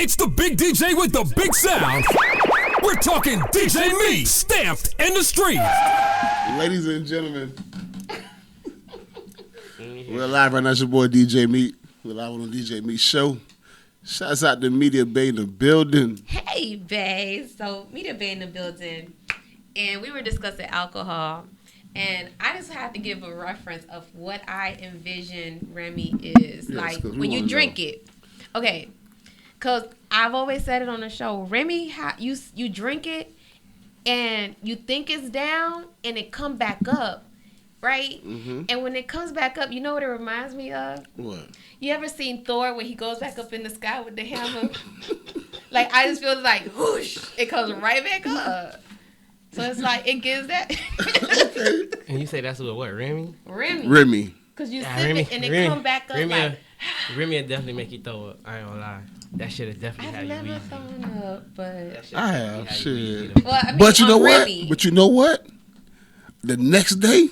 It's the big DJ with the big sound. We're talking DJ Meat, stamped in the street. Ladies and gentlemen, we're live right now. It's your boy DJ Meat. We're live on the DJ Meat Show. Shouts out to Media Bay in the building. Hey, Bay. So, Media Bay in the building. And we were discussing alcohol. And I just have to give a reference of what I envision Remy is. Yes, like, when you drink it. Okay. Because I've always said it on the show. Remy, you drink it, and you think it's down, and it come back up. Right? Mm-hmm. And when it comes back up, you know what it reminds me of? What? You ever seen Thor when he goes back up in the sky with the hammer? Like, I just feel like, whoosh, it comes right back up. So it's like, it gives that. And you say that's what, Remy? Remy. Because you sip it and it come back up like. Remy will definitely make you throw up. I ain't gonna lie. That shit will definitely have you I've never thrown up, but. I have, shit. Well, I mean, but you know what? Remy. But you know what? The next day,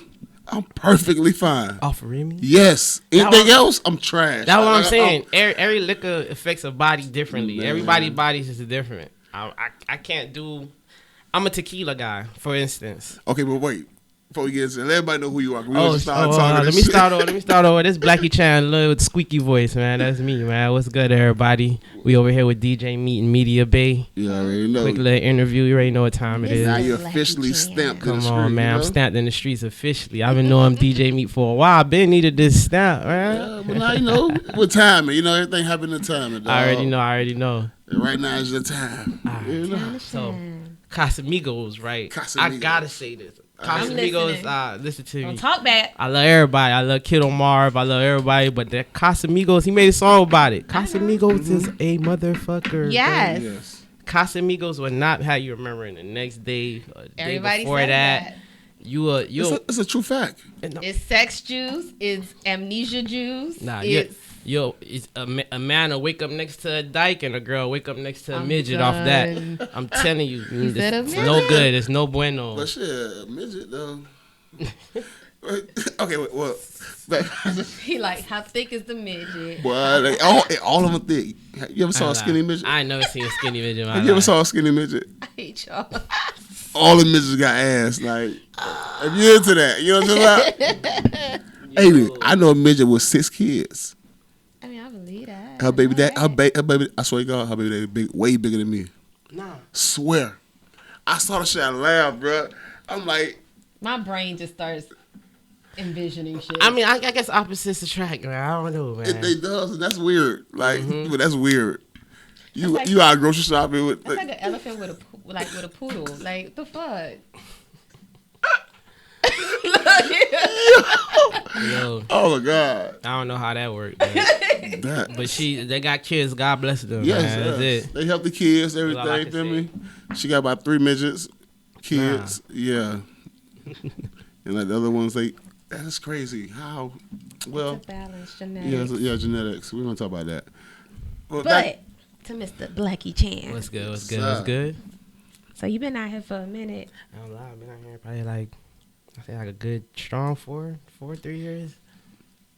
I'm perfectly fine. Off of Remy? Yes. Anything else, I'm trash. That's what I'm saying. Every liquor affects a body differently. Man. Everybody's bodies is different. I can't do. I'm a tequila guy, for instance. Okay, but wait. Before we get into it, let everybody know who you are. Let me start over. This Blackie Chan, little squeaky voice, man. That's me, man. What's good, everybody? We over here with DJ Meat and Media Bay. You already know. Quick little interview. You already know what time it is. Now you're officially stamped in the street. Come on, man. You know? I'm stamped in the streets officially. I've been knowing DJ Meat for a while. I've been needed this stamp, right? Yeah, but now you know what time. You know everything happened in time. I already know. And right now is the time. Right. You know? So, Casamigos, right? Casamigos. I gotta say this. Casamigos, listen to me. Don't talk back. I love everybody. I love Kiddo Marv. I love everybody. But that Casamigos, he made a song about it. Casamigos is a motherfucker. Yes. Yes. Casamigos will not have you remembering the next day or the Everybody day before says that. It's a true fact. It's sex juice. It's amnesia juice. Nah, it's it's a man will wake up next to a dyke and a girl wake up next to a I'm midget done. off that. I'm telling you, said a it's midget? no good. It's no bueno. But shit, a midget though. Okay, well, he like, how thick is the midget? well, all of them thick. You ever saw a skinny midget? I ain't never seen a skinny midget. In my Have you ever life. saw a skinny midget? I hate y'all. All the midgets got ass. Like, if you into that, you know what I'm talking about? Hey, I know a midget with 6 kids. I mean, I believe that. Her baby, her baby. I swear to God, her baby, big, way bigger than me. Nah. Swear. I saw the shit. I laughed, bro. I'm like, My brain just starts envisioning shit. I mean, I guess opposites attract, man. I don't know, man. it does, and that's weird. Like, but that's weird. You like- you out grocery shopping with. That's like an elephant with a poodle. Like, the fuck? Yo, Oh my God. I don't know how that worked, man. That. But they got kids. God bless them, Yes, man. That's yes. it. They help the kids, everything. all I can Feel say. me? She got about 3 midgets, kids. Yeah. And like the other ones, that is crazy. How? Well, It's a balance, genetics. yeah, genetics. We're gonna talk about that. Well, But to Mr. Blackie Chan. What's good? What's What's good? up? What's good? So you been out here for a minute. I don't lie. I've been out here probably like, I say like a good strong 3 years.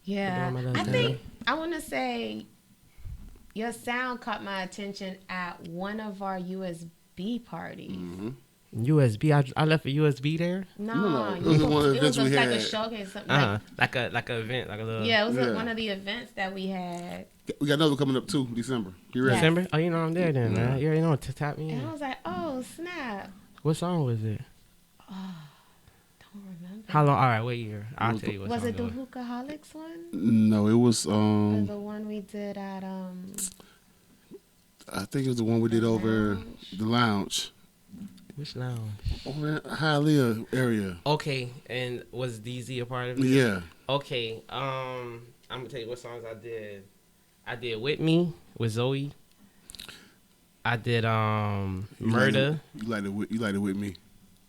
Yeah. Doing my little I thing. think I want to say your sound caught my attention at one of our USB parties. Mm-hmm. USB. I left a USB there. No, it was one of the it was events we like a had. showcase. Something Like an event, like a little. yeah, it was Yeah. one of the events that we had. We got another one coming up too, December. You ready? Yeah. December. Oh, you know I'm there then, man. You already know to tap me And I in. was like, oh, snap. What song was it? Don't remember. How long? All right, what year? I'll tell you what Was song it the was. Hookaholics one? No, it was. Or the one we did at I think it was the one we did over the lounge, Which lounge? over in Hialeah area. Okay, and was DZ a part of it? Yeah. Okay, I'm gonna tell you what songs I did. I did With Me with Zoe. I did Murder. You like it with me.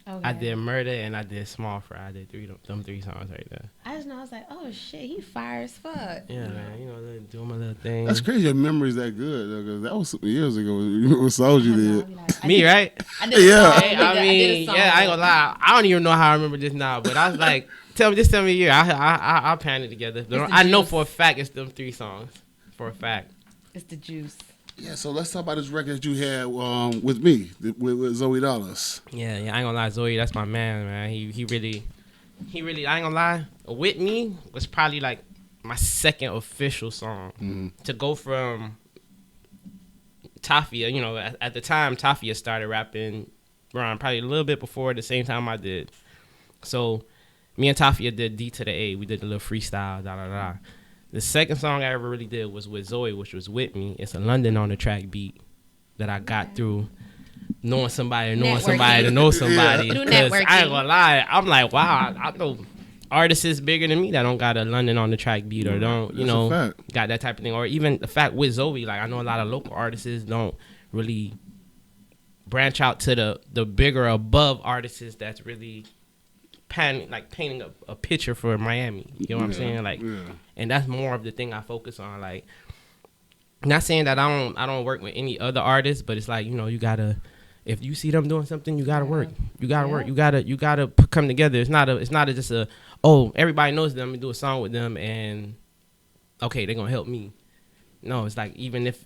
okay. I did Murder and I did Small Fry. I did them 3 songs right there. I just know, I was like, oh shit, he fire as fuck. Yeah, man. You know, doing my little thing. That's crazy. Your memory's that good, though, 'cause that was some years ago. What songs you I know, did? I'll be like, Me, right? I did a Yeah. song. Hey, I did a I song. ain't gonna lie. I don't even know how I remember this now, but I was like, tell me a year. I'll pan it together. the I know juice. for a fact it's them 3 songs. For a fact. It's the juice. Yeah, so let's talk about this record that you had with me, with Zoe Dollars. Yeah, I ain't gonna lie, Zoe, that's my man. He really, I ain't gonna lie, With Me was probably like my second official song. To go from Tafia, you know, at the time Tafia started rapping around probably a little bit before the same time I did. So me and Tafia did D to the A. We did a little freestyle, The second song I ever really did was with Zoe, which was With Me. It's a London on the track beat that I got through knowing somebody to know somebody to know somebody. Yeah. Because I ain't gonna lie, I'm like, wow, I know artists bigger than me that don't got a London on the track beat or don't, you know, got that type of thing. Or even the fact with Zoe, like I know a lot of local artists don't really branch out to the bigger above artists that's really painting a picture for Miami. You know what I'm saying? Like, and that's more of the thing I focus on. Like, not saying that I don't work with any other artists, but it's like, you know, you gotta, if you see them doing something, you gotta work. You gotta work. You gotta come together. It's not just a everybody knows them and do a song with them and okay, they're gonna help me. No, it's like even if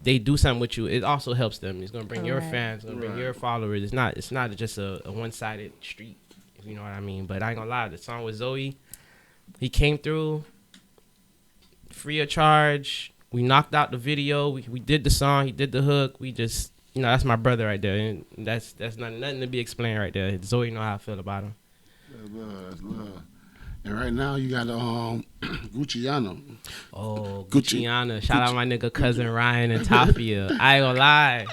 they do something with you, it also helps them. It's gonna bring your fans, it's gonna bring your followers. It's not just a one-sided street. If you know what I mean. But I ain't gonna lie, the song with Zoe, he came through free of charge. We knocked out the video. We did the song. He did the hook. We just, you know, that's my brother right there. And that's nothing to be explained right there. Zoe know how I feel about him. That's love. And right now you got Gucciano. Oh, Gucciano. Shout out my nigga cousin Ryan and Tafia. I ain't gonna lie.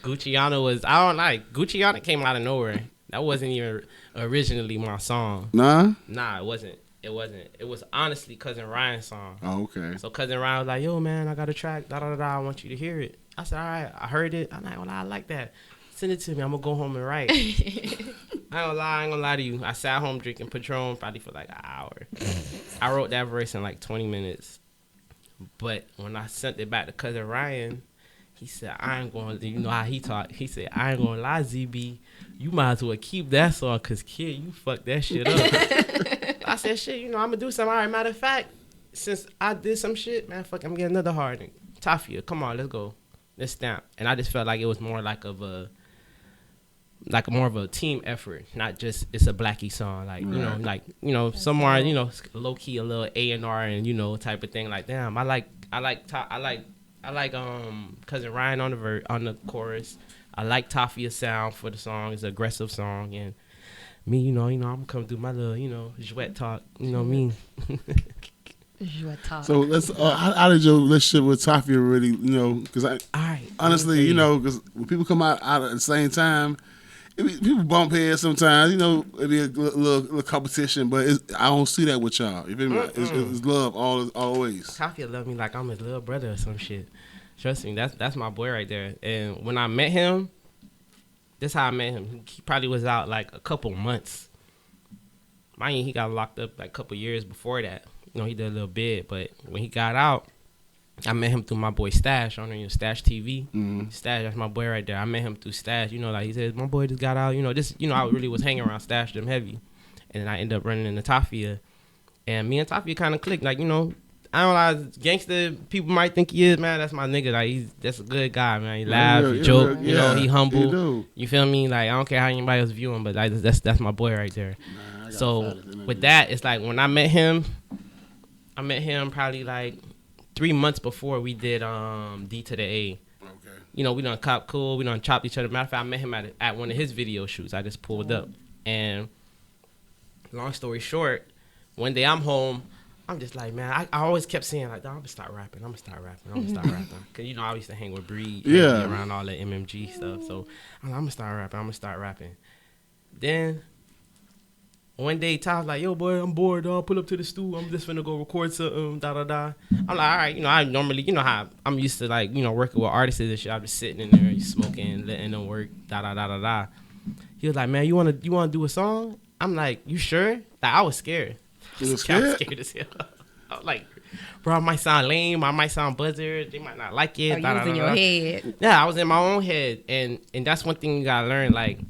Gucciano came out of nowhere. That wasn't even originally my song. Nah, it wasn't. It was honestly cousin Ryan's song. Oh, okay. So cousin Ryan was like, yo, man, I got a track, I want you to hear it. I said, all right, I heard it. I'm like, well, I like that. Send it to me. I'm going to go home and write. I ain't gonna lie to you. I sat home drinking Patron probably for like an hour. I wrote that verse in like 20 minutes. But when I sent it back to cousin Ryan, he said, I ain't going to, you know how he talk. He said, I ain't going to lie, ZB. You might as well keep that song because, kid, you fucked that shit up. I said, shit, you know, I'm going to do something. All right, matter of fact, since I did some shit, man, fuck, I'm getting another hard nigga. Tafia, come on, let's go. Let's stamp. And I just felt like it was more like more of a team effort, not just it's a Blackie song. Like, you know, somewhere, you know, low key a little A&R and, you know, type of thing. Like, damn, I like cousin Ryan on the chorus. I like Tafia's sound for the song. It's an aggressive song, and me, you know, I'm gonna come through my little, you know, Jouet talk. You know me. Jouet talk. So let's. How did your relationship with Tafia really? You know, because honestly, you know, because when people come out at the same time, people bump heads sometimes. You know, it be a little competition, but I don't see that with y'all. You feel me? It's love always. Tafia love me like I'm his little brother or some shit. Trust me, that's my boy right there. And when I met him, this how I met him. He probably was out like a couple months. Mind you, he got locked up like a couple years before that. You know, he did a little bit, but when he got out, I met him through my boy Stash on Stash TV. Mm-hmm. Stash, that's my boy right there. I met him through Stash. You know, like he said, my boy just got out. You know, I really was hanging around Stash them heavy, and then I ended up running into Tafia, and me and Tafia kind of clicked. Like, you know, I don't know, gangster people might think he is, man. That's my nigga. Like, that's a good guy, man. He laugh, he joke, you know, he humble. You feel me? Like, I don't care how anybody else view him, but that's my boy right there. So with that, it's like when I met him probably like 3 months before we did D to the A. Okay. You know, we done cop cool, we done chopped each other. Matter of fact, I met him at one of his video shoots. I just pulled up. And long story short, one day I'm home. I'm just like, man, I always kept saying, like, I'm going to start rapping. Because, you know, I used to hang with Breed. Yeah. Around all the MMG stuff. So, I'm going to start rapping. Then, one day, Ty's like, yo, boy, I'm bored, dog. Pull up to the stool. I'm just finna go record something, I'm like, all right. You know, I normally, you know how I'm used to, like, you know, working with artists and shit. I'm just sitting in there, smoking, letting them work, He was like, man, you wanna do a song? I'm like, you sure? Like, I was scared. I was scared as hell. I was like, bro, I might sound lame. I might sound buzzard. They might not like it. You was in your head. Yeah, I was in my own head. And that's one thing you gotta learn. Like,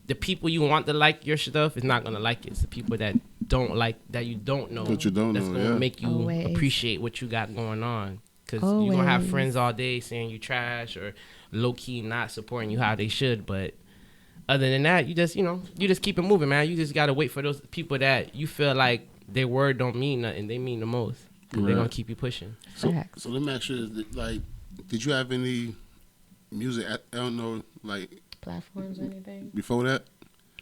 the people you want to like your stuff is not gonna like it. It's the people that don't like, that you don't know. That you don't that's know, gonna make you appreciate what you got going on. Because you're going to have friends all day saying you trash or low-key not supporting you how they should. But other than that, you just keep it moving, man. You just got to wait for those people that you feel like their word don't mean nothing. They mean the most. Right. They're going to keep you pushing. So let me ask you, like, did you have any music, I don't know, like... platforms or anything? Before that?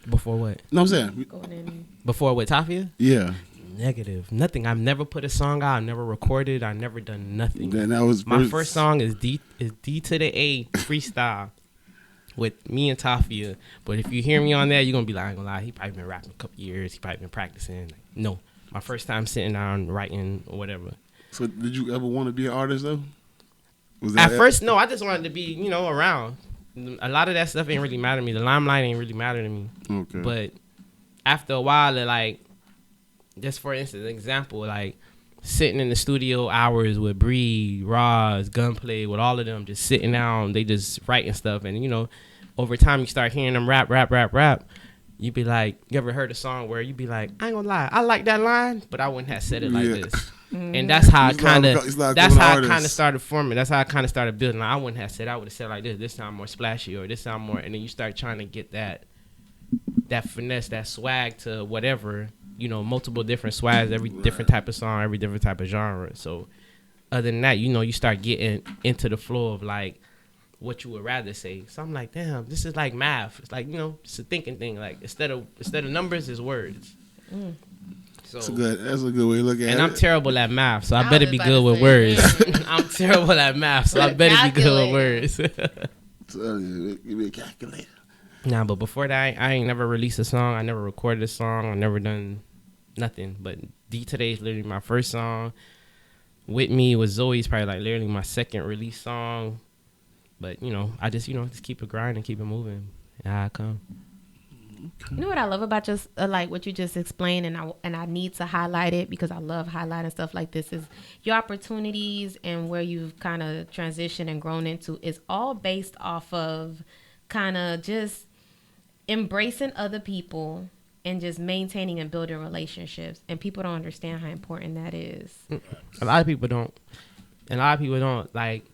Before what? No, I'm saying. Before with Tafia? Yeah. Negative. Nothing. I've never put a song out. I never recorded. I never done nothing. Then that was my first song is D to the A freestyle with me and Tafia. But if you hear me on there, you're gonna be like, I ain't gonna lie, he probably been rapping a couple years. He probably been practicing. No, my first time sitting down writing or whatever. So did you ever want to be an artist though? At first, no. I just wanted to be, around. A lot of that stuff ain't really matter to me. The limelight ain't really matter to me. Okay. But after a while, like, just for instance, an example, like sitting in the studio hours with Bree, Roz, Gunplay, with all of them, just sitting down, they just writing stuff. And, over time you start hearing them rap. You be like, you ever heard a song where you be like, I ain't gonna lie, I like that line, but I wouldn't have said it like this. And that's how I kind of started forming. That's how I kind of started building. Like, I wouldn't have said, I would have said like this. This sound more splashy, or this sound more. And then you start trying to get that finesse, that swag to whatever, multiple different swags, every different type of song, every different type of genre. So other than that, you start getting into the flow of like what you would rather say. So I'm like, damn, this is like math. It's like, it's a thinking thing. Like instead of numbers, is words. So that's a good way to look at it. And I'm terrible at math, so I better be good with words. I'm terrible at math, so I better be good with words. So give me a calculator. Nah, but before that, I ain't never released a song. I never recorded a song. I never done nothing. But D Today is literally my first song. With Me with Zoe's probably like literally my second release song. But, I just, just keep it grinding, keep it moving. And I come. You know what I love about just like what you just explained, and I need to highlight it because I love highlighting stuff like this, is your opportunities and where you've kind of transitioned and grown into is all based off of kind of just embracing other people and just maintaining and building relationships. And people don't understand how important that is. A lot of people don't. And a lot of people don't. Like,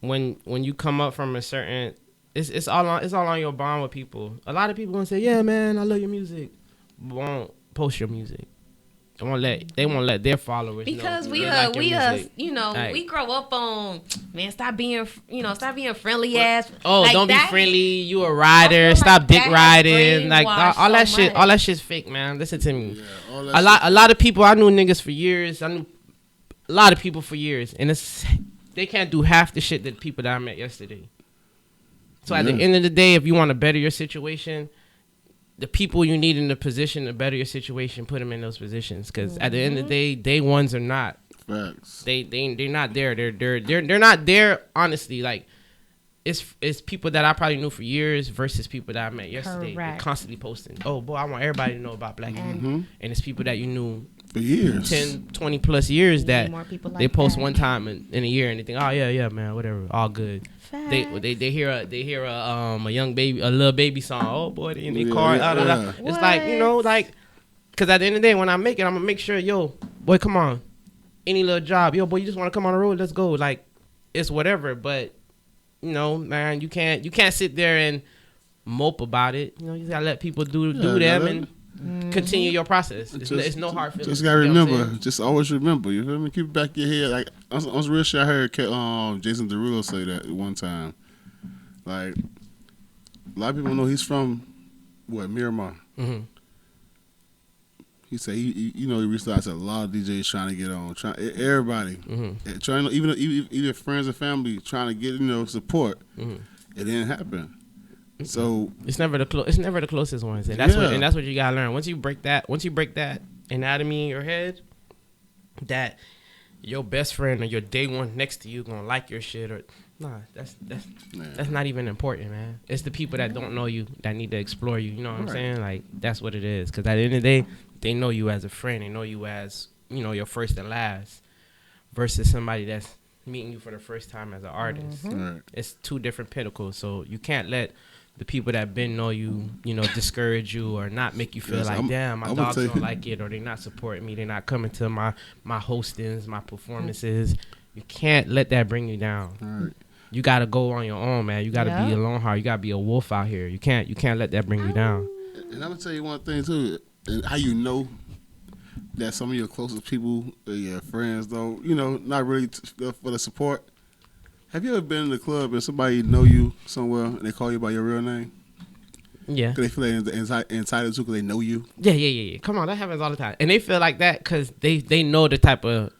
when you come up from a certain... It's all on your bond with people. A lot of people gonna say, "Yeah, man, I love your music," but won't post your music. They won't let their followers because know. we grow up on, man, stop being friendly ass. Oh, like, don't be friendly. You a rider. Stop dick riding. Like all that shit. All that shit's fake, man. Listen to me. Yeah, a lot of people. I knew niggas for years. I knew a lot of people for years, and they can't do half the shit that people that I met yesterday. So at the end of the day, if you want to better your situation, the people you need in the position to better your situation, put them in those positions. Because at the end of the day, day ones are not. Facts. They're not there. They're not there. Honestly, like it's people that I probably knew for years versus people that I met yesterday. They're constantly posting. Oh boy, I want everybody to know about Black Youth. And it's people that you knew for years, 10, 20 plus years that like they post one time in a year and they think, oh yeah, man, whatever, all good. They hear a young baby, a little baby song. Oh boy, they in their car. It's like, because at the end of the day, when I make it, I'm gonna make sure, yo, boy, come on, any little job, yo, boy, you just want to come on the road, let's go. Like, it's whatever, but man, you can't sit there and mope about it. You just gotta let people do them and continue your process. It's no hard feelings. Just gotta remember. Just always remember. You feel me? Keep it back in your head. Like I was real sure I heard Jason Derulo say that at one time. Like a lot of people know he's from Miramar. Mm-hmm. He said he reached out to a lot of DJs trying to get on, everybody, trying even friends and family trying to get support. Mm-hmm. It didn't happen. So it's never the closest ones, and that's what you gotta learn. Once you break that anatomy in your head, that your best friend or your day one next to you gonna like your shit, or that's not even important, man. It's the people that don't know you that need to explore you. You know what I'm saying? Like, that's what it is. Because at the end of the day, they know you as a friend. They know you as your first and last, versus somebody that's meeting you for the first time as an artist. Right. It's two different pinnacles. So you can't let the people that been know you, discourage you or not make you feel damn, my dogs don't like it, or they not supporting me. They're not coming to my hostings, my performances. You can't let that bring you down. All right. You gotta go on your own, man. You gotta be Yeah. a lone heart. You gotta be a wolf out here. You can't let that bring you down. And I'm gonna tell you one thing too, and how you know that some of your closest people, your friends, don't, not really for the support. Have you ever been in the club and somebody know you somewhere and they call you by your real name? Yeah. Cause they feel like entitled to because they know you. Yeah. Come on, that happens all the time, and they feel like that because they know the type of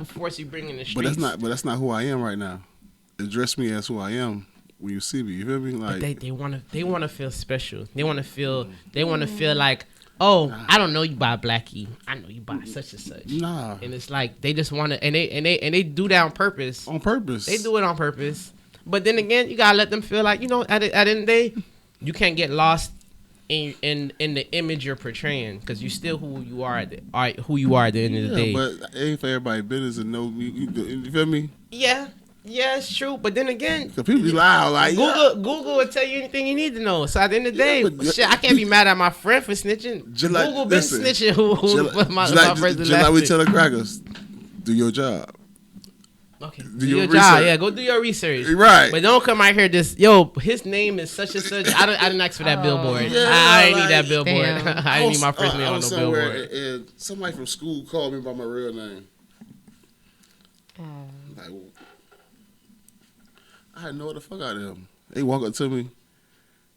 force you bring in the streets. But that's not who I am right now. Address me as who I am when you see me. You feel me? Like But they wanna feel special. They wanna feel like, oh, I don't know you by Blackie. I know you by such and such. Nah. And it's like they just wanna and they do that on purpose. On purpose. They do it on purpose. But then again, you gotta let them feel like, at the end of the day, you can't get lost in the image you're portraying because you still who you are at the end of the day. But it ain't for everybody business to know me. You feel me? Yeah, it's true. But then again, Cause people be loud like Google will tell you anything you need to know. So at the end of the day, shit, I can't be mad at my friend for snitching. Google been snitching who my first and last like we name. tell the crackers, do your job. Okay, Do your job. research. Yeah, go do your research. Right. But don't come out here his name is such and such. I didn't ask for that billboard. Yeah, I didn't need that billboard. Damn. I didn't need my first name I on was no somewhere billboard. and somebody from school called me by my real name. Like, I had no what the fuck out of them. They walk up to me.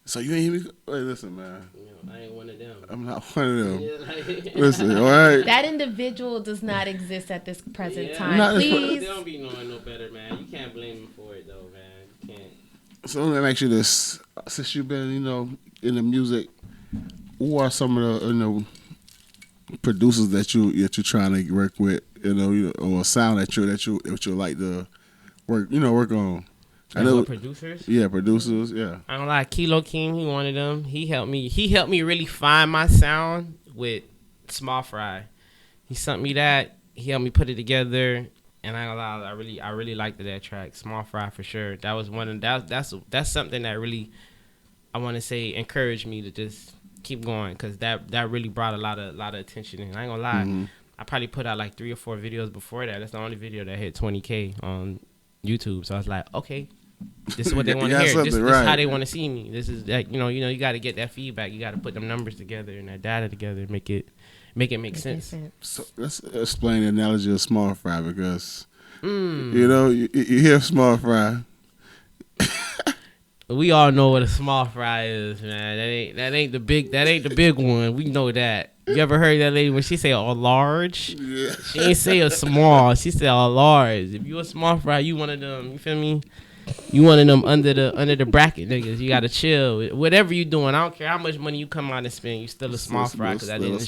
So you ain't hear me? Wait, listen, man. I ain't one of them. I'm not one of them. Yeah, like- Listen, all right. That individual does not exist at this present Yeah. time. Not this Please. They don't be knowing no better, man. You can't blame them for it, though, man. You can't. So let me ask you this: since you've been, in the music, who are some of the, producers that you're trying to work with, or a sound that you like to work on? I know Producers. Yeah, producers. Yeah. I don't lie. Kilo King, he one of them. He helped me really find my sound with Small Fry. He sent me that. He helped me put it together. And I ain't gonna lie, I really liked that track. Small Fry for sure. That was one of that's something that really, I want to say, encouraged me to just keep going because that really brought a lot of attention. And I ain't gonna lie, Mm-hmm. I probably put out like 3 or 4 videos before that. That's the only video that hit 20K on YouTube. So I was like, okay, this is what they want to hear. This is how they want to see me. This is that you got to get that feedback. You got to put them numbers together and that data together, make it make sense. So let's explain the analogy of Small Fry because you hear Small Fry. We all know what a small fry is, man. That ain't the big one. We know that. You ever heard that lady when she say a large? Yeah. She ain't say a small. She said a large. If you a small fry, you one of them. You feel me? You one of them under the bracket niggas. You gotta chill. Whatever you doing, I don't care how much money you come out and spend. You still a small fry because at the end of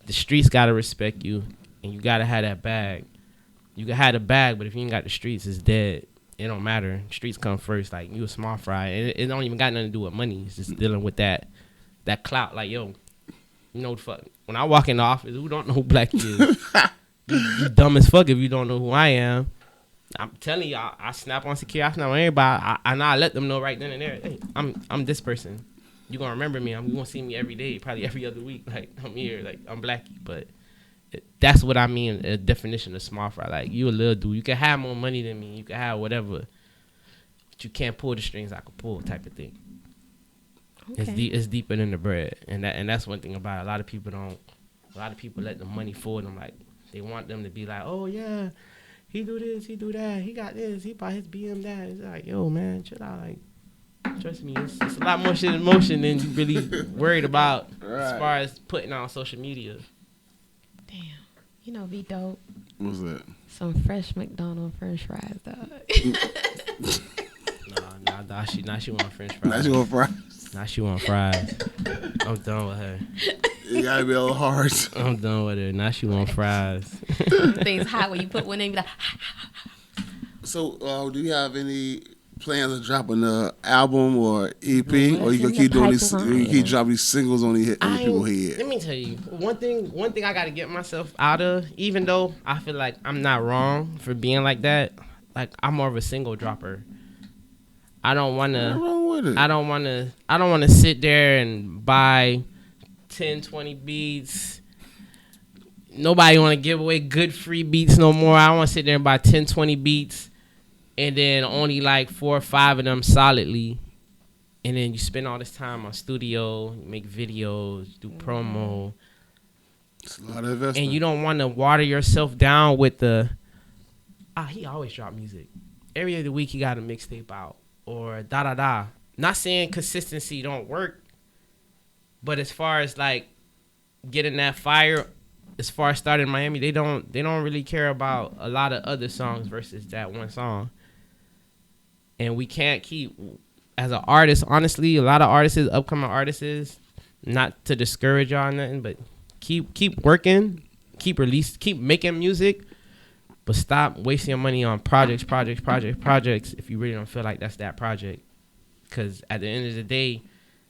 the streets gotta respect you, and you gotta have that bag. You can have the bag, but if you ain't got the streets, it's dead. It don't matter. Streets come first. Like, you a small fry. It don't even got nothing to do with money. It's just dealing with that clout. Like, yo, fuck. When I walk in the office, who don't know who Black is? you dumb as fuck if you don't know who I am. I'm telling you, I snap on security. I snap on everybody. I let them know right then and there. Hey, I'm this person. You gonna remember me. You gonna see me every day, probably every other week. Like, I'm here. Like, I'm Blackie. But that's what I mean, a definition of small fry. Like, you a little dude. You can have more money than me. You can have whatever. But you can't pull the strings I can pull type of thing. Okay. It's deeper than the bread. And that's one thing about it. A lot of people let the money fool them. Like, they want them to be like, oh, yeah, he do this, he do that. He got this. He bought his BM that. It's like, yo, man, chill out. Like, trust me, it's a lot more shit in motion than you really worried about as far as putting on social media. Damn. You know, be dope. What's that? Some fresh McDonald's French fries, dog. Nah, she want French fries. Now she want fries. Now she want fries. I'm done with her. You gotta be a little hard. I'm done with her. Now she want fries. Things hot when you put one in, you be like, So, do you have any plans of dropping an album or EP, or you gonna in keep the doing these? pipeline. You keep dropping these singles on the people's Let head. me tell you one thing I gotta get myself out of. Even though I feel like I'm not wrong for being like that, like, I'm more of a single dropper. I don't wanna. What's wrong with it? I don't want to sit there and buy 10, 20 beats. nobody want to give away good free beats no more. I want to sit there and buy 10, 20 beats, and then only like 4 or 5 of them solidly. And then you spend all this time on studio, make videos, do promo. It's a lot of investment. And you don't want to water yourself down with the, he always drop music. Every other week he got a mixtape out or da-da-da. Not saying consistency don't work, but as far as like getting that fire, as far as starting in Miami, they don't really care about a lot of other songs versus that one song. And we can't keep, as an artist, honestly, a lot of artists, upcoming artists, not to discourage y'all or nothing, but keep working, keep making music, but stop wasting your money on projects if you really don't feel like that's that project. Because at the end of the day,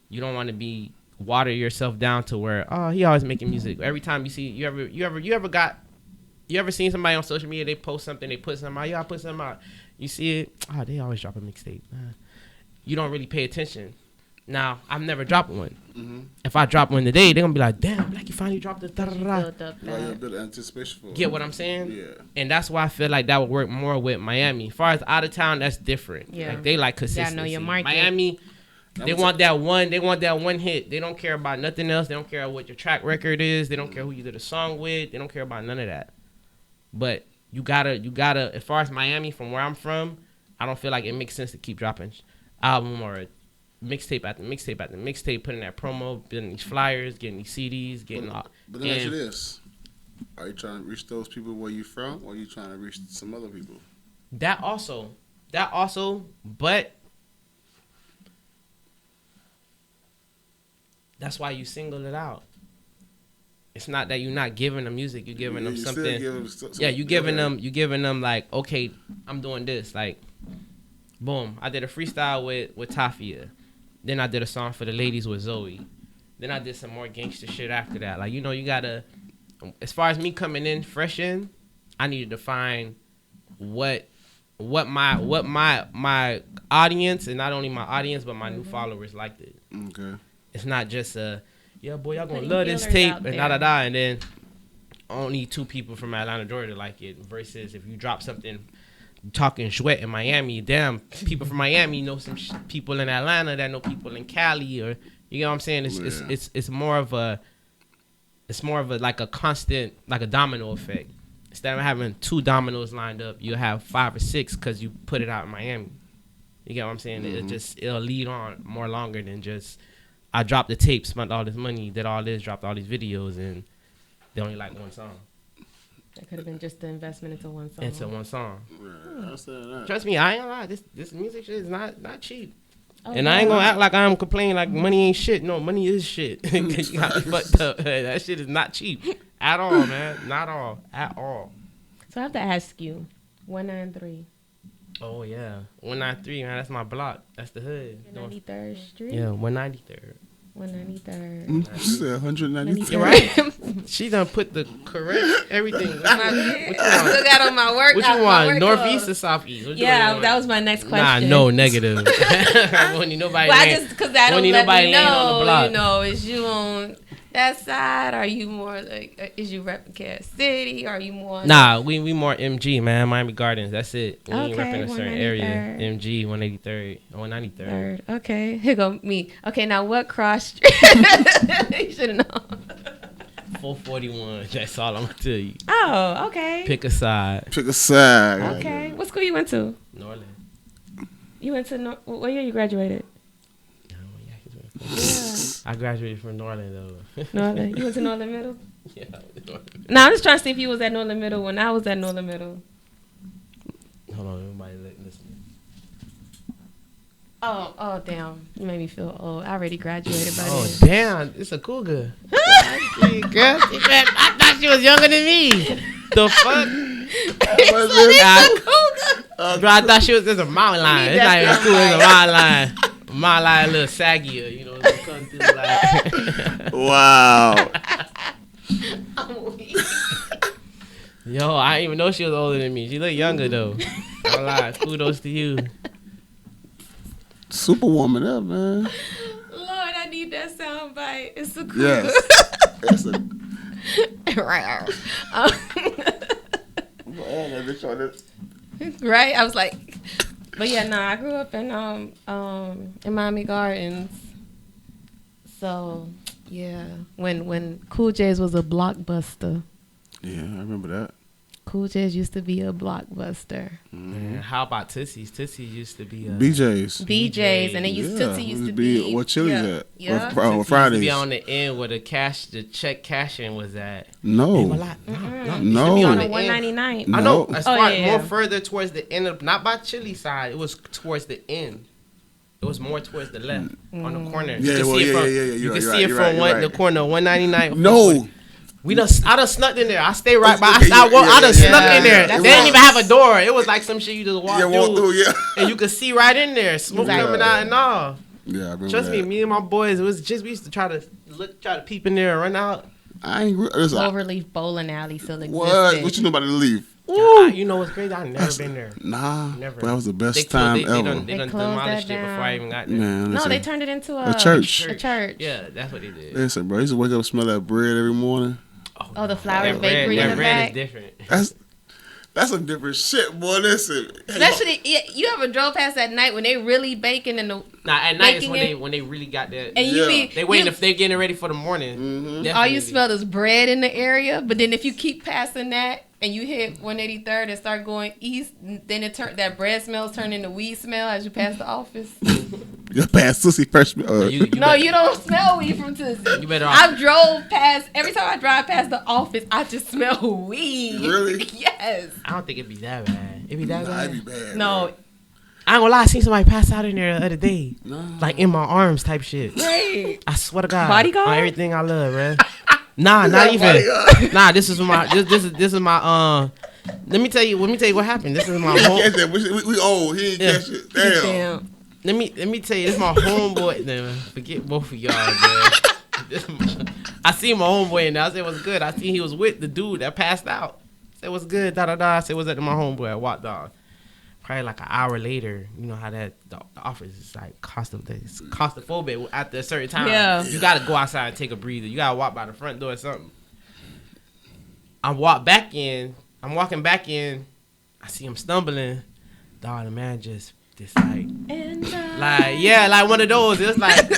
you don't want to be water yourself down to where, he always making music. Every time you see, you ever seen somebody on social media, they post something, they put something out, I put something out, you see it, they always drop a mixtape. You don't really pay attention. Now, I've never dropped one. Mm-hmm. If I drop one today, they're going to be like, damn, Black, you finally dropped the da-da-da. A bit of anticipation for it. Get what I'm saying? Yeah. And that's why I feel like that would work more with Miami. As far as out of town, that's different. Yeah. Like, they like consistency. Gotta know your market. Miami, they want that one hit. They don't care about nothing else. They don't care what your track record is. They don't care who you did a song with. They don't care about none of that. But you gotta, as far as Miami, from where I'm from, I don't feel like it makes sense to keep dropping album or mixtape after mixtape, putting that promo, building these flyers, getting these CDs, getting all. But then ask you this: are you trying to reach those people where you from, or are you trying to reach some other people? That also, but that's why you single it out. It's not that you're not giving them music, you're giving them something. You giving them like, okay, I'm doing this, like. Boom, I did a freestyle with Tafia. Then I did a song for the ladies with Zoe. Then I did some more gangster shit after that. Like, you gotta, as far as me coming in fresh in, I needed to find what my audience, and not only my audience, but my new followers liked it. Okay. It's not just yeah, boy, y'all gonna love this tape and da-da-da, and then only 2 people from Atlanta, Georgia like it, versus if you drop something talking sweat in Miami, damn, people from Miami know some people in Atlanta that know people in Cali, or you know what I'm saying? It's more of a like a constant, like a domino effect. Instead of having 2 dominoes lined up, you have 5 or 6 because you put it out in Miami. You get what I'm saying? Mm-hmm. It'll lead on more longer than just I dropped the tape, spent all this money, did all this, dropped all these videos, and they only like one song. That could have been just the investment into one song. Right. Trust me, I ain't gonna lie. This music shit is not cheap. Oh, and I ain't gonna act like I'm complaining like money ain't shit. No, money is shit. You got me fucked up. That shit is not cheap at all, man. Not all. At all. So I have to ask you, 193. Oh, yeah. 193, man. That's my block. That's the hood. 93rd Street? Yeah, 193rd. 193rd. She said 193rd. You're right. She done put the correct everything. I still got on my work. What you want? Northeast or southeast? Yeah, that was my next question. Nah, no, negative. When nobody because I don't let me know, is you on that side? Are you more like, is you repping Cass City? Are you more? Nah, we more MG, man. Miami Gardens. That's it. We ain't repping a certain area. MG, 183rd, 193rd. Okay, here go me. Okay, now what cross street? You should have known. 441. That's all I'm gonna tell you. Oh, okay. Pick a side. Okay. What school you went to? Norland. You went to what year you graduated? Yeah. I graduated from Norland though. Norland. You went to Norland Middle? Yeah. Norland. No, I'm just trying to see if you was at Norland Middle when I was at Norland Middle. Hold on, everybody listen. Oh, damn. You made me feel old. I already graduated by then. Oh, damn. It's a cougar. Girl, I thought she was younger than me. The fuck? Bro, I thought she was just a mountain lion. It's not even cool. It's a mountain lion. Mountain lion a little saggier, you know. Come through like. Wow. Yo, I didn't even know she was older than me. She look younger though. Don't lie. Kudos to you. Superwoman up, man. Lord, I need that sound bite. It's a cool. Yes. Right. Right. I was like, but yeah, no, I grew up in Miami Gardens. So yeah, when Cool J's was a blockbuster. Yeah, I remember that. Cool J's used to be a blockbuster. Man, how about Tootsie's? Tootsie's used to be a BJ's, and then Tootsie used to be where Chili's at. Yeah. Or Fridays. Used to be on the end where the check cashing was at. No. Ain't gonna lie. No. No. Used to be on The the end. $1.99. I know. No. As Oh, far yeah, more yeah. further towards the end of, not by Chili side. It was towards the end. It was more towards the left on the corner. Yeah, you can well, see it from, yeah. You can You're see right, it you're from right, the corner, 199. No. I done snuck in there. I stay right by. Okay, I done snuck yeah. in there. That's They didn't even have a door. It was like some shit you just walk through. Yeah. And you could see right in there, smoke Exactly. coming out and all. Yeah, I remember Trust that. me and my boys, it was just we used to try to peep in there and run out. I ain't. Listen, Cloverleaf Bowling Alley still existed. what you know about the Leaf? You know what's crazy? I never been there. Nah, Never. but that was the best They time they ever. done They closed demolished that it before I even got there. Man, No, listen, they turned it into a church. A church. Yeah, that's what they did. Listen, bro, I used to wake up and smell that bread every morning. Oh, the Flowers That Bakery in that the bread back. is different. That's some different shit, boy. Listen, Especially, you ever drove past that night when they really baking in the Nah, at night is Making when they really got that. and you Yeah. be They waiting you- if they getting ready for the morning. Mm-hmm. all you Definitely. smell is bread in the area. But then if you keep passing that and you hit 183rd and start going east, then that bread smells turn into weed smell as you pass the office. you passed Tootsie freshman. You No, better- you don't smell weed from Tootsie. You better off. I drove past, every time I drive past the office, I just smell weed. Really? Yes. I don't think it'd be that bad. It'd be that Nah, bad. it'd be bad. No. bro. I ain't gonna lie, I seen somebody pass out in there the other day. Nah. Like in my arms type shit. Wait. I swear to God. Bodyguard? On everything I love, man. Nah, not Not even. bodyguard. Nah, this is my let me tell you what happened. This is my He home. didn't catch that. We old. He didn't Yeah. catch it. Damn. Damn. Let me tell you, this is my homeboy. Nah, forget both of y'all, man. I seen my homeboy in there. I said what's good. I seen he was with the dude that passed out. I said what's good, da da da. I said what's up to my homeboy at Watt Dog. Probably like an hour later, you know how that the office is like claustrophobic after a certain time. Yeah. You gotta go outside and take a breather. You gotta walk by the front door or something. I'm walking back in. I see him stumbling. Dog, the man just like And like one of those. It's like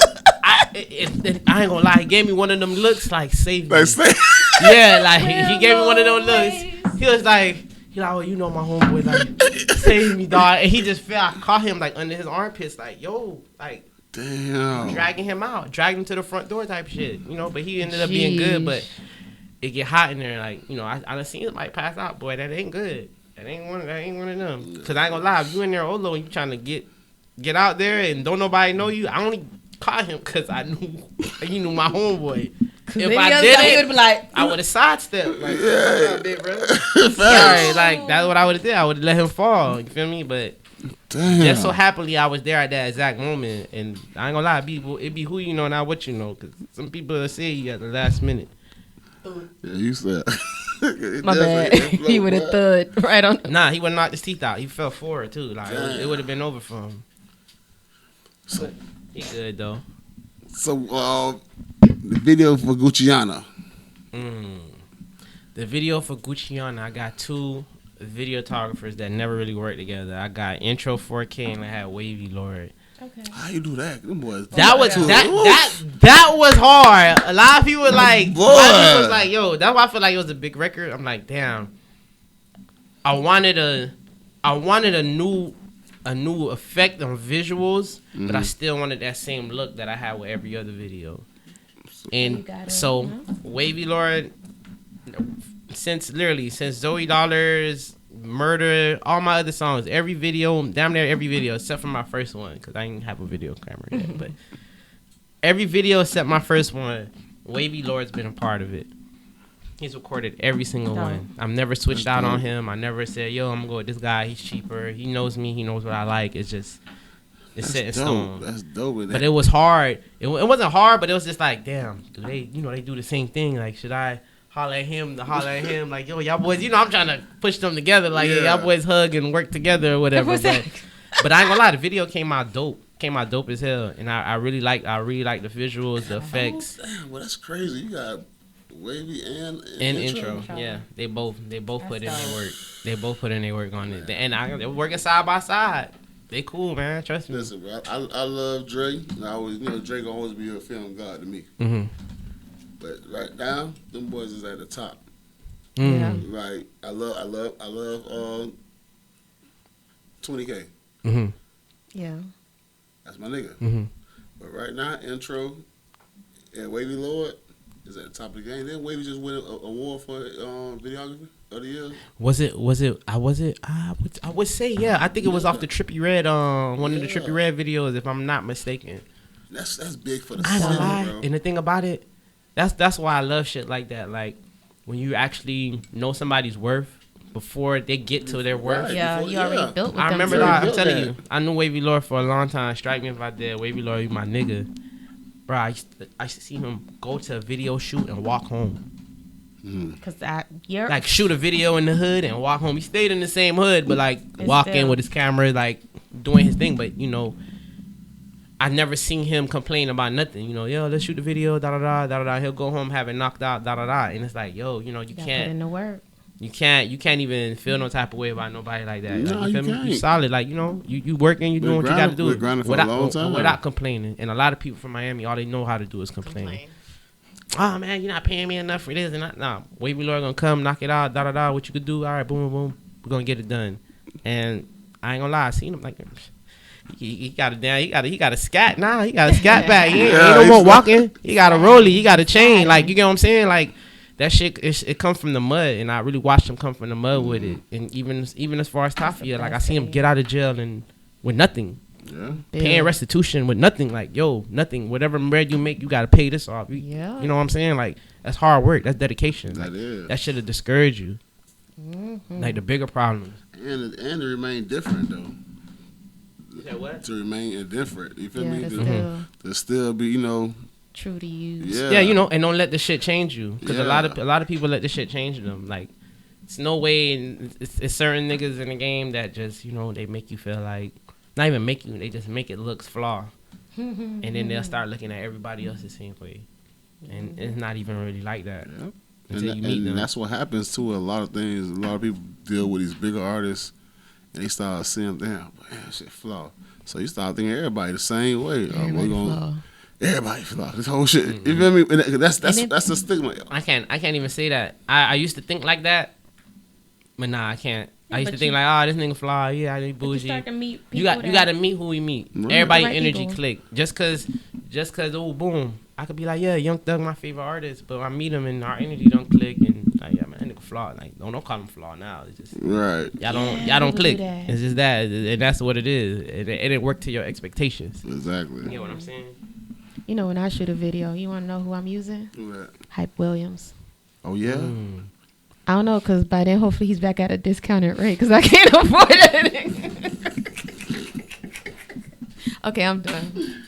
I ain't gonna lie. He gave me one of them looks like save me. Like, say, Yeah, like he gave me one of those looks. He was like, oh, you know my homeboy, like save me, dog. And he just fell. I caught him like under his armpits, like yo, like damn. dragging him to the front door type shit, you know. But he ended up being good. But it get hot in there, like you know. I done seen somebody pass out, boy. That ain't good. That ain't one of them. Cause I ain't gonna lie, if you in there Olo and you trying to get out there and don't nobody know you, I only caught him cause I knew he knew my homeboy. If I did he would it, be like, I would have sidestepped. Like, Yeah. bit, bro. Sorry, like that's what I would have did. I would have let him fall. You feel me? But Damn. just so happily I was there at that exact moment, and I ain't gonna lie, it be who you know, not what you know. Cause some people will say you at the last minute. Yeah, you said. my bad. He would have thud right on. Nah, he would have knocked his teeth out. He fell forward too. Like it would have been over for him. So, He good though. the video for Gucciana. The video for Gucciana, I got two videographers that never really worked together. I got Intro 4K and I had Wavy Lord. Okay. How you do that? Them boys. That was Ooh. that was hard. A lot of people were like, Boy. a lot of people was like, yo, that's why I feel like it was a big record. I'm like, damn. I wanted a new effect on visuals, but I still wanted that same look that I had with every other video. And so Wavy Lord, since Zoe Dollars, Murder, all my other songs, every video, damn near every video except for my first one, because I didn't have a video camera yet, but every video except my first one, Wavy Lord's been a part of it. He's recorded every single one. I've never switched out on him. I never said, yo, I'm gonna go with this guy, he's cheaper, he knows me, he knows what I like. It's just set in stone. That's dope. But it was hard. It wasn't hard, but it was just like, damn, do they do the same thing? Like, should I holler at him to holler at him? Like, yo, y'all boys, I'm trying to push them together. Like, Yeah. y'all boys hug and work together or whatever. But I ain't gonna lie, the video came out dope. Came out dope as hell, and I really like the visuals, the effects. Damn, well, that's crazy. You got Wavy and intro. Yeah, they both put in their work. They both put in their work on it, and they're working side by side. They cool, man. Trust me. Listen, bro, I love Dre. I always, Dre gonna always be a film god to me. Mm-hmm. But right now, them boys is at the top. Mm-hmm. Like I love 20K. Mm-hmm. Yeah. That's my nigga. Mm-hmm. But right now, intro and Wavy Lord is at the top of the game. Then Wavy just win an award for videography of the year. Was it? I would say yeah. I think it was off the Trippie Redd, one of the Trippie Redd videos, if I'm not mistaken. That's big for the I city, ain't gonna lie. bro. And the thing about it, that's why I love shit like that. Like when you actually know somebody's worth before they get to their worth. Right. Yeah, before- you already yeah. built with I them. remember too. that. I'm built telling that. you, I knew Wavy Lord for a long time. Strike me if I did. Wavy Lord, you my nigga. Bro, I used to see him go to a video shoot and walk home. Cause you're Like shoot a video in the hood and walk home. He stayed in the same hood, but like It's walk in still- with his camera, like doing his thing. But I never seen him complain about nothing. Yo, let's shoot the video, da da da da da. He'll go home having knocked out, da da da. And it's like, yo, you gotta put in can't, the work. you can't even feel no type of way about nobody like that. No, Like, you feel me? can't. You solid, like you working, you doing what you got to do We're grinding for a long time. without complaining. And a lot of people from Miami, all they know how to do is complain. Oh man, you're not paying me enough for this and that. Nah, Wavy Lord gonna come, knock it out, da da da. What you could do? All right, boom, boom, boom. We're gonna get it done. And I ain't gonna lie, I seen him like he got it down. He got a scat now. He got a scat back. He ain't no he's more not- walking. He got a rollie. He got a chain. Like you get what I'm saying? Like that shit. It comes from the mud, and I really watched him come from the mud with it. And even as far as Tafia, like I see him get out of jail and with nothing. Yeah. Paying restitution with nothing, like nothing. Whatever bread you make, you gotta pay this off. Yeah. You know what I'm saying? Like that's hard work. That's dedication. That Like, is. that should have discouraged you. Like the bigger problems. And to remain different though. You said what? To remain indifferent. You feel Yeah, me? that's To, still to still be, true to you. yeah. Yeah, and don't let the shit change you, because Yeah. a lot of people let the shit change them. Like it's no way. It's certain niggas in the game that just they make you feel like not even make you. They just make it looks flaw, and then they'll start looking at everybody else the same way, and it's not even really like that. Yep. Until you meet And them. that's what happens to a lot of things. A lot of people deal with these bigger artists, and they start seeing them, damn, shit flaw. So you start thinking everybody the same way. Everybody flaw. This whole shit. You feel me? And that's the stigma. I can't even say that. I used to think like that, but nah, I can't. I used to but think you- like, this nigga fly. Yeah, I need But you bougie. start to meet You people got to meet who we meet. Right. Everybody Right energy people. click. Just cause oh boom, I could be like, yeah, Young Thug my favorite artist, but I meet him and our energy don't click, and like, yeah, man, that nigga flaw. Like don't call him flaw now. It's just Right. y'all don't people do click. that. It's just that, and that's what it is. It didn't work to your expectations. Exactly. You get what I'm saying? You know, when I shoot a video, you want to know who I'm using? Who that? Hype Williams. Oh yeah. I don't know, because by then, hopefully, he's back at a discounted rate, because I can't afford it. Okay, I'm done.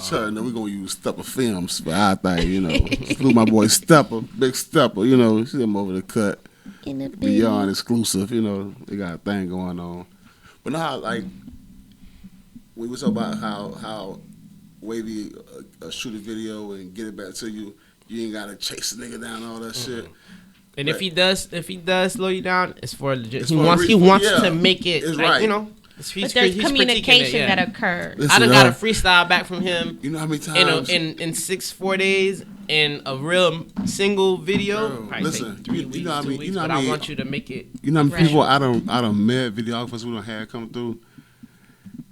Sure, no, we're gonna use Stepper Films for our thing, Salute my boy Stepper, big Stepper, see him over the cut. In the Beyond exclusive, they got a thing going on. But now, like, we were talking about how Wavy shoot a video and get it back to you. You ain't gotta chase the nigga down and all that shit. And Right. if he does slow you down, it's for legit. It's He for a wants reason. Yeah. to make it It's like right. He's But there's critiquing communication it, yeah. that occurred. Listen, I done got a freestyle back from him You know how many times? in 4 days in a real single video. Bro, Probably listen, take 3 you weeks, know how 2 many- weeks, you know how but I many- want you to make it. You know how many Right. people I done met videographers we done had come through.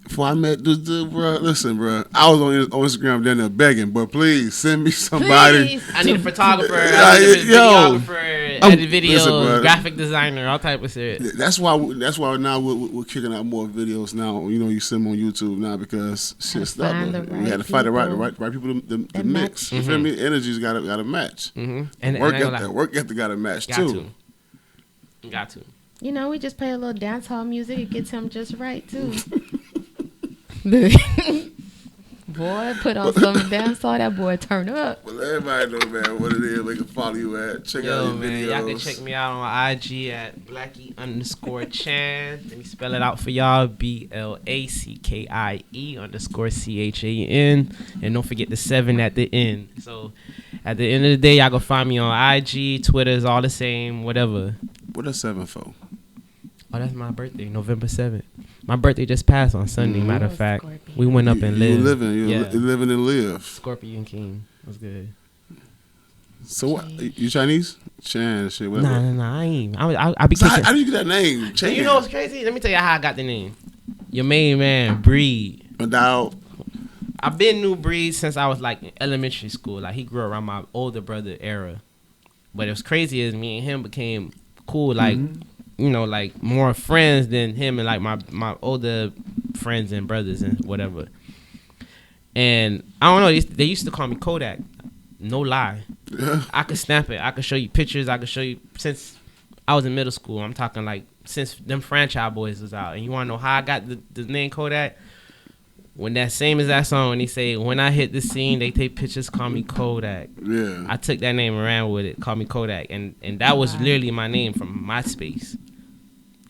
Before I met this dude, bro, listen, bro, I was on Instagram down there begging, but please send me somebody. Please. I need a photographer, Yeah, I need a yo. videographer, edit videos, listen, bro. graphic designer, all type of shit. That's why now we're kicking out more videos now. You send them on YouTube now because shit's stuck. find the We right had to find the people right people to that mix. match. You feel me? Energy's got to match. Mm-hmm. And Work I ain't gonna lie, work ethic got to match got too. to, got to. You know, we just play a little dance hall music. It gets him just right, too. Boy, put on some dance hall. That boy turn up. Well, everybody know, man, what it is. They can follow you at. Check out Yo, your man, videos. y'all can check me out on IG at Blackie_Chan. Let me spell it out for y'all. BLACKIE_CHAN. And don't forget the 7 at the end. So At the end of the day, y'all can find me on IG, Twitter is all the same, whatever. What is 7 for? Oh, that's my birthday, November 7th. My birthday just passed on Sunday, matter of fact. Scorpion. We went up and lived. You living and live. Scorpion King. Was good. So what? You Chinese? Chan shit. Whatever. Nah, I ain't. I be So kicking. how do you get that name? Chan. You know what's crazy? Let me tell you how I got the name. Your main man, Breed. Dog. I've been knew Breed since I was like in elementary school. Like he grew around my older brother era. But it was crazy as me and him became cool, like you know, like more friends than him and like my older friends and brothers and whatever. And I don't know, they used to call me Kodak. No lie. Yeah. I could snap it. I could show you pictures. I could show you since I was in middle school. I'm talking like since them Franchise Boys was out. And you want to know how I got the name Kodak? When that same as that song, when they say, when I hit the scene, they take pictures, call me Kodak. Yeah. I took that name and ran with it, call me Kodak. And that was literally my name from MySpace.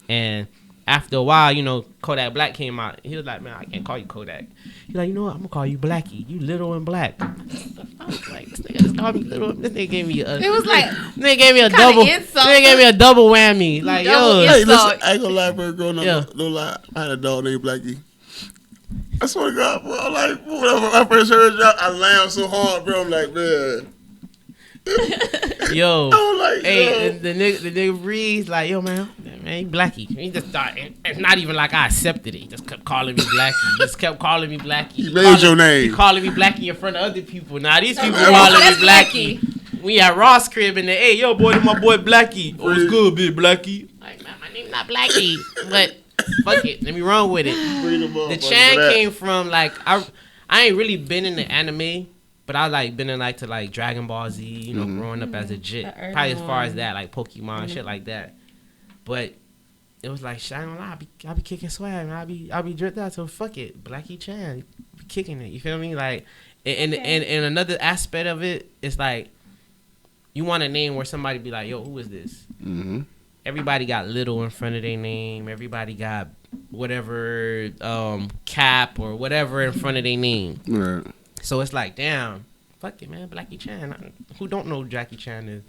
And after a while, you know, Kodak Black came out. He was like, man, I can't call you Kodak. He's like, you know what? I'm going to call you Blackie. You little and black. I was like, this nigga just called me little. This nigga gave me a... It was like... Nigga gave me a kinda double... insult. Nigga gave me a double whammy. Like, Double yo... Hey, insult. listen, I ain't gonna lie, bro. Growing up, Yeah. no lie. I had a dog named Blackie. I swear to God, bro. I'm like, when I first heard y'all, I laughed so hard, bro. I'm like, man. Yo, I'm like, hey, yo. the nigga Breeze like, yo, man, he Blackie. He just thought, it's not even like I accepted it. He just kept calling me Blackie. He just kept calling me Blackie. He made your name. He calling me Blackie in front of other people. Now these people Oh, calling that's me Blackie. We at Ross crib and hey, yo, boy, this my boy Blackie. Oh, what's good, big Blackie? Like, man, my name's not Blackie, but fuck it, let me run with it. The Chan came from like I ain't really been in the anime. But I like been in like to like Dragon Ball Z, you know, growing up as a jit. Probably as far as that, like Pokemon, shit like that. But it was like, shit, I don't lie, I be kicking swag, man. I be dripped out, so fuck it. Blackie Chan, be kicking it. You feel me? Like, and another aspect of it is like, you want a name where somebody be like, yo, who is this? Mm-hmm. Everybody got little in front of their name. Everybody got whatever cap or whatever in front of their name. Right. So it's like, damn, fuck it, man, Blackie Chan. Who don't know who Jackie Chan is?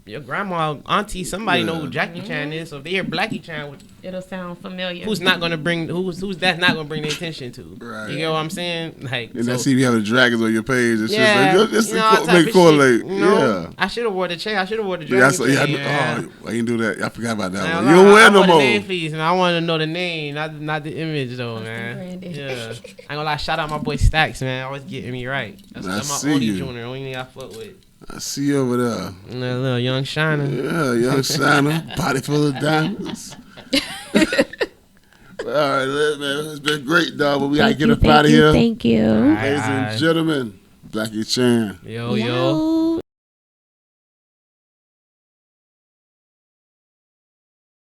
Your grandma, auntie, somebody know who Jackie Chan is. So if they hear Blackie Chan, It'll sound familiar. who's not gonna bring? Who's that's not gonna bring their attention to? Right. You get what I'm saying? Like, And so, I see you having dragons on your page and yeah, shit. Like, just you know, all to type make of correlate. shit, you know? Yeah. I should have wore the chain. I should have wore the Yeah, dragon. oh, I didn't do that. I forgot about that one. I You don't wear no want more. the name, please, and I want to know the name, not the image though, man. branded. Yeah, I ain't gonna lie. Shout out my boy Stacks, man. Always getting me right. That's my see only you. junior, only thing I fuck with. I see you over there. And that little young shiner. Yeah, young shiner, body full of diamonds. All right, man, it's been great, dog, but we gotta get up out of here. Thank you. Ladies and gentlemen, Blackie Chan. Yo.